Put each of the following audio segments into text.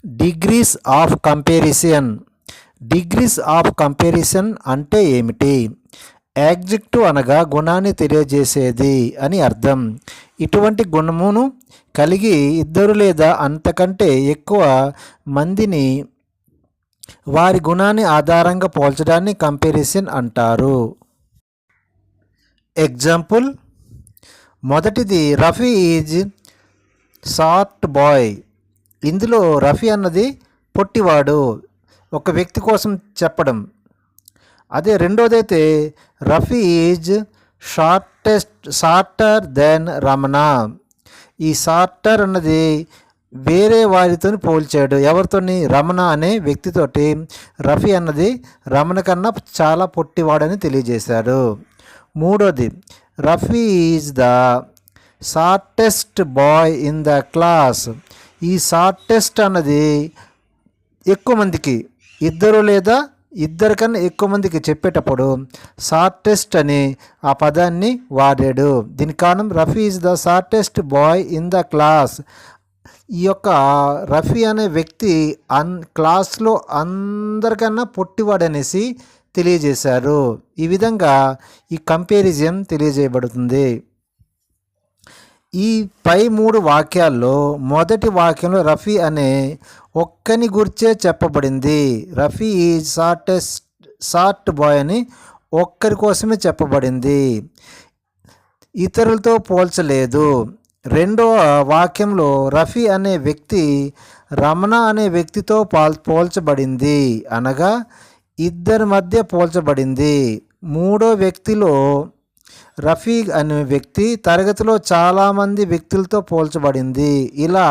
Degrees of comparison. Degrees of comparison అంటే ఏమిటి? Adjective అనగా గుణాన్ని తెలియజేసేది అని అర్థం. ఇటువంటి గుణమును కలిగి ఇద్దరు లేదా అంతకంటే ఎక్కువ మందిని వారి గుణాన్ని ఆధారంగా పోల్చడాన్ని కంపారిజన్ అంటారు. ఎగ్జాంపుల్, మొదటిది రఫీ ఈజ్ షార్ట్ బాయ్. ఇందులో రఫీ అన్నది పొట్టివాడు, ఒక వ్యక్తి కోసం చెప్పడం. అదే రెండోదైతే Rafi is shorter than Ramana. ఈ షార్టర్ అన్నది వేరే వారితో పోల్చాడు. ఎవరితోని? రమణ అనే వ్యక్తితోటి. రఫీ అన్నది రమణ కన్నా చాలా పొట్టివాడని తెలియజేశాడు. మూడోది, Rafi is the shortest boy in the class. ఈ షార్టెస్ట్ అన్నది ఎక్కువ మందికి, ఇద్దరు లేదా ఇద్దరికన్నా ఎక్కువ మందికి చెప్పేటప్పుడు షార్టెస్ట్ అని ఆ పదాన్ని వాడాడు. దీనికి కారణం Rafi is the shortest boy in the class. ఈ యొక్క రఫీ అనే వ్యక్తి క్లాస్లో అందరికన్నా పొట్టివాడనేసి తెలియజేశారు. ఈ విధంగా ఈ కంపారిజన్ తెలియజేయబడుతుంది. ఈ పై 3 వాక్యాల్లో మొదటి వాక్యంలో రఫీ అనే ఒక్కని గురించే చెప్పబడింది. రఫీ ఈజ్ షార్ట్ బాయ్ అని ఒక్కరి కోసమే చెప్పబడింది, ఇతరులతో పోల్చలేదు. రెండవ వాక్యంలో రఫీ అనే వ్యక్తి రమణ అనే వ్యక్తితో పోల్చబడింది, అనగా ఇద్దరి మధ్య పోల్చబడింది. మూడో వ్యక్తిలో రఫీ అనే వ్యక్తి తరగతిలో చాలామంది వ్యక్తులతో పోల్చబడింది. ఇలా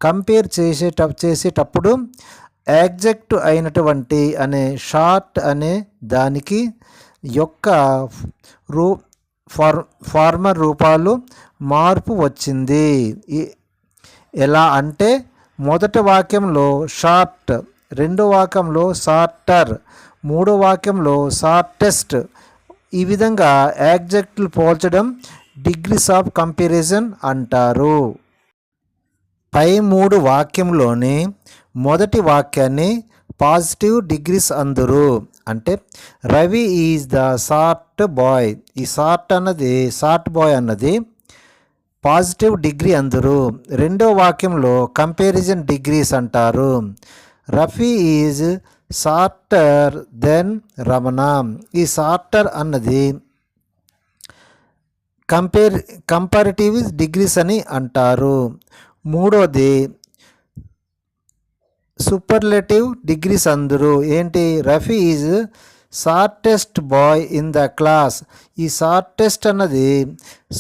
కంపేర్ చేసేటప్పుడు యాడ్జెక్టివ్ అయినటువంటి అనే షార్ట్ అనే దానికి యొక్క ఫార్మర్ రూపాలు మార్పు వచ్చింది. ఎలా అంటే మొదటి వాక్యంలో షార్ట్, రెండో వాక్యంలో షార్టర్, మూడో వాక్యంలో షార్టెస్ట్. ఈ విధంగా యాడ్జెక్టివ్లు పోల్చడం డిగ్రీస్ ఆఫ్ కంపారిజన్ అంటారు. పై 3 వాక్యంలోని మొదటి వాక్యాన్ని పాజిటివ్ డిగ్రీస్ అందురు. అంటే Ravi is the short boy. ఈ షార్ట్ బాయ్ అన్నది పాజిటివ్ డిగ్రీ అందురు. రెండో వాక్యంలో కంపారిజన్ డిగ్రీస్ అంటారు. Rafi is shorter than Ramana. ఈ షార్టర్ అన్నది కంపారిటివ్ డిగ్రీస్ అని అంటారు. మూడోది సూపర్లేటివ్ డిగ్రీస్ అందరు. ఏంటి? Rafi is shortest boy in the class. ఈ షార్టెస్ట్ అన్నది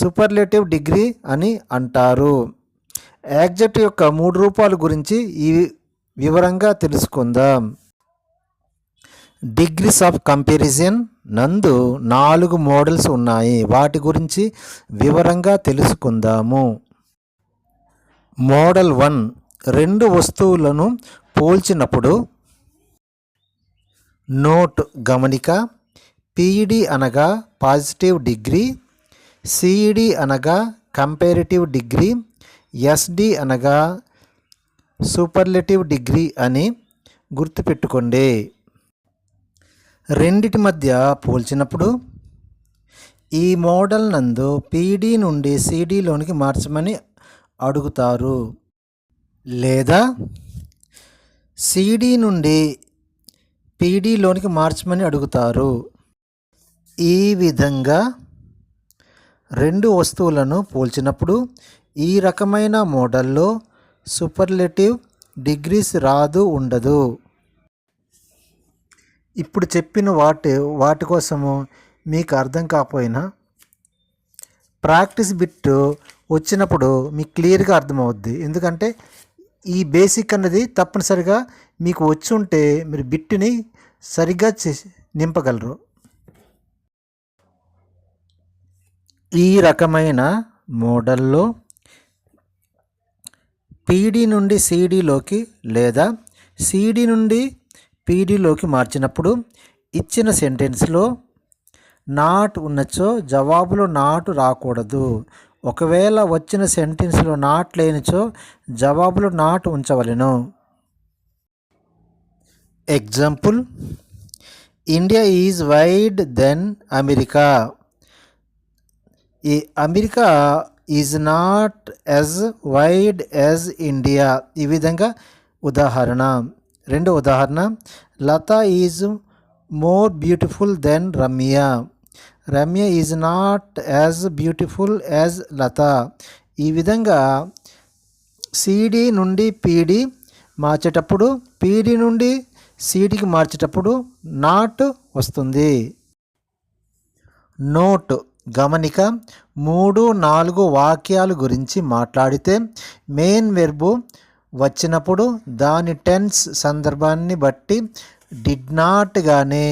సూపర్లేటివ్ డిగ్రీ అని అంటారు. యాడ్జెక్టివ్ యొక్క 3 రూపాల గురించి ఈ వివరంగా తెలుసుకుందాం. డిగ్రీస్ ఆఫ్ కంపారిజన్ నందు 4 మోడల్స్ ఉన్నాయి. వాటి గురించి వివరంగా తెలుసుకుందాము. మోడల్ 1, 2 వస్తువులను పోల్చినప్పుడు. నోట్ గమనిక. పిఈడి అనగా పాజిటివ్ డిగ్రీ, సిఈడి అనగా కంపారిటివ్ డిగ్రీ, ఎస్డి అనగా సూపర్లేటివ్ డిగ్రీ అని గుర్తుపెట్టుకోండి. రెండిటి మధ్య పోల్చినప్పుడు ఈ మోడల్ నందు పిడి నుండి సిడిలోనికి మార్చమని అడుగుతారు, లేదా సిడి నుండి పిడిలోనికి మార్చమని అడుగుతారు. ఈ విధంగా 2 వస్తువులను పోల్చినప్పుడు ఈ రకమైన మోడల్లో సూపర్లేటివ్ డిగ్రీస్ ఉండదు. ఇప్పుడు చెప్పిన వాటి కోసము మీకు అర్థం కాకపోయినా ప్రాక్టీస్ బిట్ వచ్చినప్పుడు మీకు క్లియర్గా అర్థమవుద్ది. ఎందుకంటే ఈ బేసిక్ అన్నది తప్పనిసరిగా మీకు వచ్చి ఉంటే మీరు బిట్ని సరిగ్గా నింపగలరు. ఈ రకమైన మోడల్లో పీడి నుండి సిడిలోకి లేదా సిడి నుండి పీడిలోకి మార్చినప్పుడు ఇచ్చిన సెంటెన్స్లో నాట్ ఉన్నచో జవాబులో నాట్ రాకూడదు. ఒకవేళ వచ్చిన సెంటెన్స్లో నాట్ లేనిచో జవాబులో నాట్ ఉంచవలెను. Example, India is wide than America. ఈ America is not as wide as India. ఈ విధంగా ఉదాహరణ. రెండో ఉదాహరణ, Latha is more beautiful than Ramya. Ramya is not as beautiful as Latha. ఈ విధంగా సిడి నుండి పీడి మార్చేటప్పుడు, పీడి నుండి సిడికి మార్చేటప్పుడు నాట్ వస్తుంది. నోట్, గమనిక. 3-4 వాక్యాల గురించి మాట్లాడితే మెయిన్ వెర్బు వచ్చినప్పుడు దాని టెన్స్ సందర్భాన్ని బట్టి డిడ్ నాట్ కానీ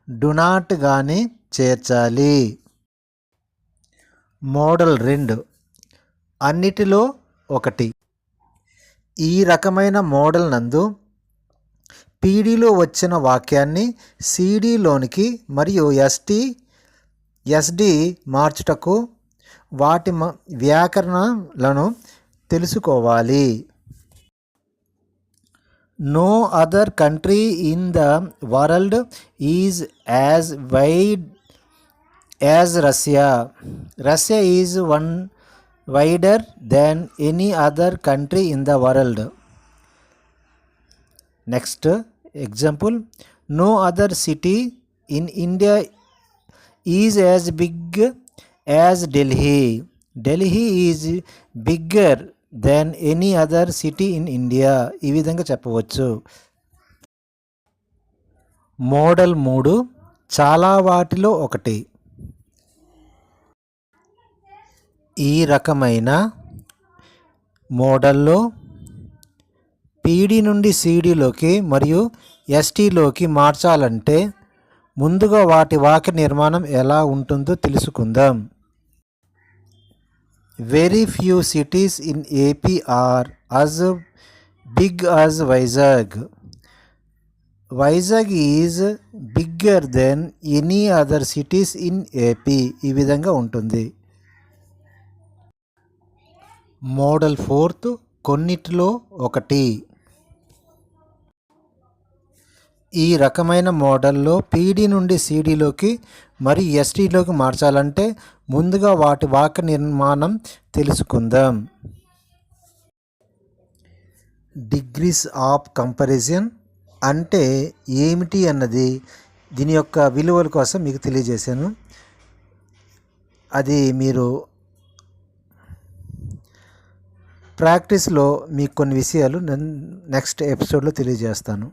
డు నాట్ కానీ చేర్చాలి. మోడల్ 2, అన్నిటిలో ఒకటి. ఈ రకమైన మోడల్ నందు పీడీలో వచ్చిన వాక్యాన్ని సిడిలోనికి మరియు ఎస్డి మార్చుటకు వాటి వ్యాకరణలను తెలుసుకోవాలి. No other country in the world is as wide as Russia. Russia is wider than any other country in the world. Next example, no other city in India is as big as Delhi. Delhi is bigger than any other city in India. ఈ విధంగా చెప్పవచ్చు. Model 3, చాలా వాటిలో ఒకటి. ఈ రకమైన మోడల్లో PD నుండి సిడిలోకి మరియు ఎస్టీలోకి మార్చాలంటే ముందుగా వాటి వాక్య నిర్మాణం ఎలా ఉంటుందో తెలుసుకుందాం. Very few cities in AP are as big as Vizag. Vizag is bigger than any other cities in AP. ఈ విధంగా ఉంటుంది. మోడల్ 4, కొన్నిటిలో ఒకటి. ఈ రకమైన మోడల్లో పీడి నుండి సిడిలోకి మరియు ఎస్టీలోకి మార్చాలంటే ముందుగా వాటి వాక్య నిర్మాణం తెలుసుకుందాం. డిగ్రీస్ ఆఫ్ కంపారిజన్ అంటే ఏమిటి అన్నది దీని యొక్క విలువల కోసం మీకు తెలియజేశాను. అది మీరు ప్రాక్టీస్లో మీకు కొన్ని విషయాలు నెక్స్ట్ ఎపిసోడ్లో తెలియజేస్తాను.